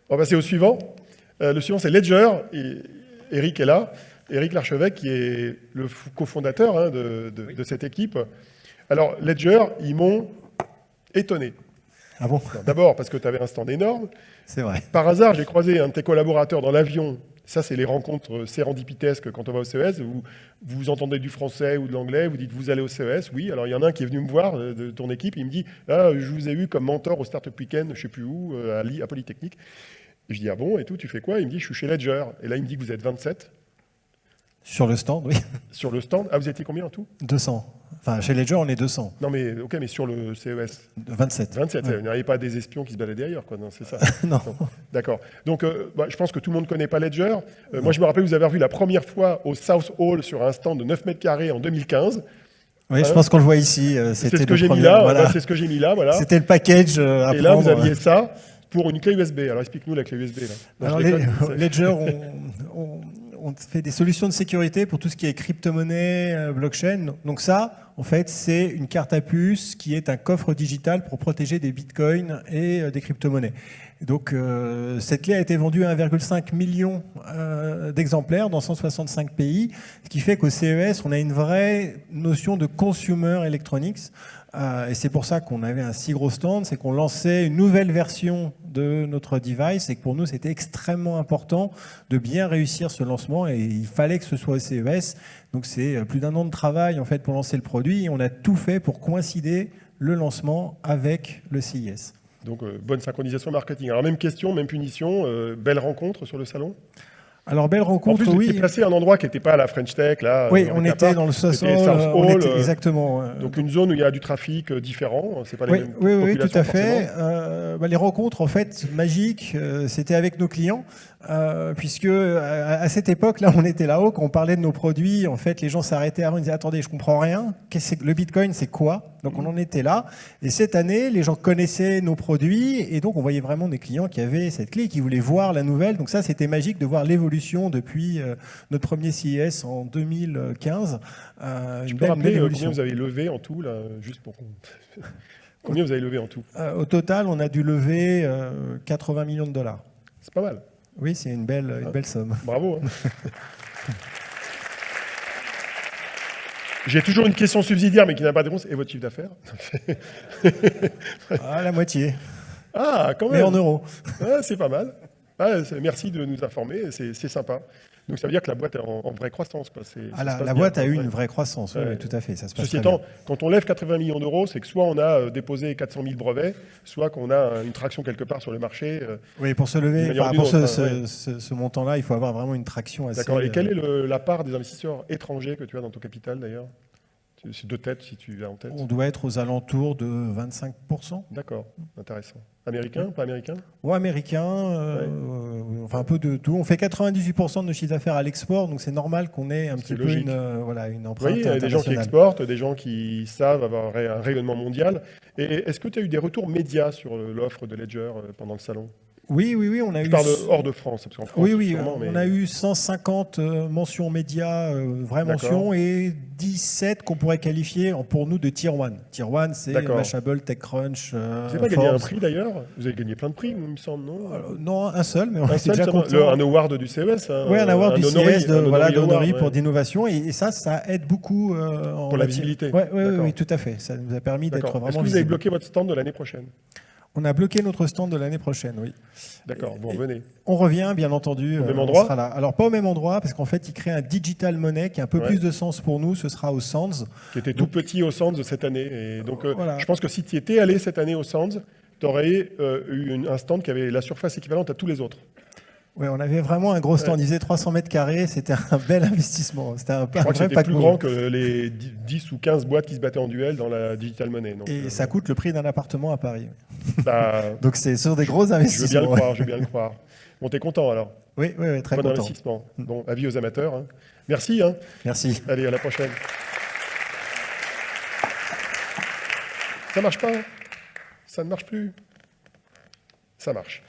On va passer au suivant. Le suivant, c'est Ledger. Et Eric est là. Eric Larchevêque, qui est le cofondateur de cette équipe. Alors, Ledger, ils m'ont étonné. Ah bon? D'abord, parce que tu avais un stand énorme. C'est vrai. Par hasard, j'ai croisé un de tes collaborateurs dans l'avion. Ça, c'est les rencontres sérendipitesques quand on va au CES. Vous entendez du français ou de l'anglais, vous dites vous allez au CES. Oui, alors il y en a un qui est venu me voir de ton équipe. Il me dit ah, je vous ai eu comme mentor au Startup Weekend, je ne sais plus où, à Polytechnique. Et je dis ah bon, et tout, tu fais quoi? Il me dit je suis chez Ledger. Et là, il me dit que vous êtes 27. Sur le stand, oui. Sur le stand. Ah, vous étiez combien en tout? 200. Enfin, chez Ledger, on est 200. Non, mais ok, mais sur le CES 27. 27, Ouais. Vous n'avez pas des espions qui se baladaient ailleurs, quoi. Non, c'est ça. Non. D'accord. Donc, je pense que tout le monde ne connaît pas Ledger. Moi, je me rappelle, vous avez revu la première fois au South Hall sur un stand de 9 mètres carrés en 2015. Oui, je pense qu'on le voit ici. C'est ce que j'ai mis là. Voilà. C'est ce que j'ai mis là. Voilà. C'était le package à Et là, prendre. vous aviez ça pour une clé USB. Alors, explique-nous la clé USB. Là. Non, Alors, Ledger, on fait des solutions de sécurité pour tout ce qui est crypto-monnaie, blockchain. Donc ça, en fait, c'est une carte à puce qui est un coffre digital pour protéger des bitcoins et des crypto-monnaies. Donc cette clé a été vendue à 1,5 million d'exemplaires dans 165 pays, ce qui fait qu'au CES, on a une vraie notion de consumer electronics. Et c'est pour ça qu'on avait un si gros stand, c'est qu'on lançait une nouvelle version de notre device et que pour nous, c'était extrêmement important de bien réussir ce lancement et il fallait que ce soit au CES. Donc c'est plus d'1 an de travail en fait pour lancer le produit et on a tout fait pour coïncider le lancement avec le CES. Donc bonne synchronisation marketing. Alors même question, même punition, belle rencontre sur le salon? Alors, belle rencontre, en plus, oui. vous étiez placé à un endroit qui n'était pas à la French Tech, là. Oui, on était dans le South Hall. Exactement. Donc, une zone où il y a du trafic différent. C'est pas les mêmes oui, tout à forcément. fait. Les rencontres, en fait, magiques, c'était avec nos clients. Puisque à cette époque-là, on était là-haut, quand on parlait de nos produits, en fait, les gens s'arrêtaient avant, ils disaient « Attendez, je comprends rien. Le Bitcoin, c'est quoi ?» Donc, on en était là. Et cette année, les gens connaissaient nos produits. Et donc, on voyait vraiment des clients qui avaient cette clé, qui voulaient voir la nouvelle. Donc ça, c'était magique de voir l'évolution depuis notre premier CES en 2015. Je peux rappeler combien vous avez levé en tout, là, juste pour combien vous avez levé en tout? Au total, on a dû lever 80 millions de dollars. C'est pas mal. Oui, c'est une belle somme. Bravo. J'ai toujours une question subsidiaire, mais qui n'a pas de réponse. Et votre chiffre d'affaires? La moitié. Ah, quand même. Mais en euros. Ah, c'est pas mal. Ah, merci de nous informer, c'est sympa. Donc ça veut dire que la boîte est en vraie croissance, quoi. La boîte a eu une vraie croissance, oui, tout à fait. Ça se passe Ceci étant, quand on lève 80 millions d'euros, c'est que soit on a déposé 400 000 brevets, soit qu'on a une traction quelque part sur le marché. Oui, pour se lever, pour ce montant-là, il faut avoir vraiment une traction assez... D'accord. Et quelle est la part des investisseurs étrangers que tu as dans ton capital, d'ailleurs? C'est de tête, si tu as en tête. On doit être aux alentours de 25%. D'accord, intéressant. Américain, pas américain? Ouais, américain, enfin un peu de tout. On fait 98% de nos chiffres d'affaires à l'export, donc c'est normal qu'on ait un petit peu une empreinte il y a des gens qui exportent, des gens qui savent avoir un rayonnement mondial. Et est-ce que tu as eu des retours médias sur l'offre de Ledger pendant le salon? Oui, on a eu... Je parle hors de France, parce qu'en France, oui, on a eu 150 mentions médias, vraies mentions, et 17 qu'on pourrait qualifier pour nous de Tier 1. Tier 1, c'est Mashable, TechCrunch, Vous n'avez pas gagné un prix d'ailleurs? Vous avez gagné plein de prix, il me semble, non? Non, un seul, mais on était déjà content. Un award du CES. Oui, un award du CES d'Honoré pour d'innovation, et ça aide beaucoup pour la visibilité. Oui, tout à fait. Ça nous a permis d'être vraiment Est-ce que vous avez bloqué votre stand de l'année prochaine? On a bloqué notre stand de l'année prochaine, oui. D'accord, vous revenez. On revient, bien entendu. Au même endroit? On sera là. Alors, pas au même endroit, parce qu'en fait, il crée un digital money qui a un peu plus de sens pour nous. Ce sera au Sands. Qui était tout petit au Sands cette année. Et donc, je pense que si tu étais allé cette année au Sands, tu aurais eu un stand qui avait la surface équivalente à tous les autres. Oui, on avait vraiment un gros stand. Il disait 300 mètres carrés. C'était un bel investissement. C'était un je crois que c'était plus grand que les 10 ou 15 boîtes qui se battaient en duel dans la digital money. Donc, et ça coûte le prix d'un appartement à Paris. Donc c'est sur des gros investissements. Je veux bien le croire. Bon, t'es content alors? Oui, très content. Bon investissement. Bon, avis aux amateurs. Hein. Merci. Hein. Merci. Allez, à la prochaine. Ça marche pas? Ça ne marche plus? Ça marche.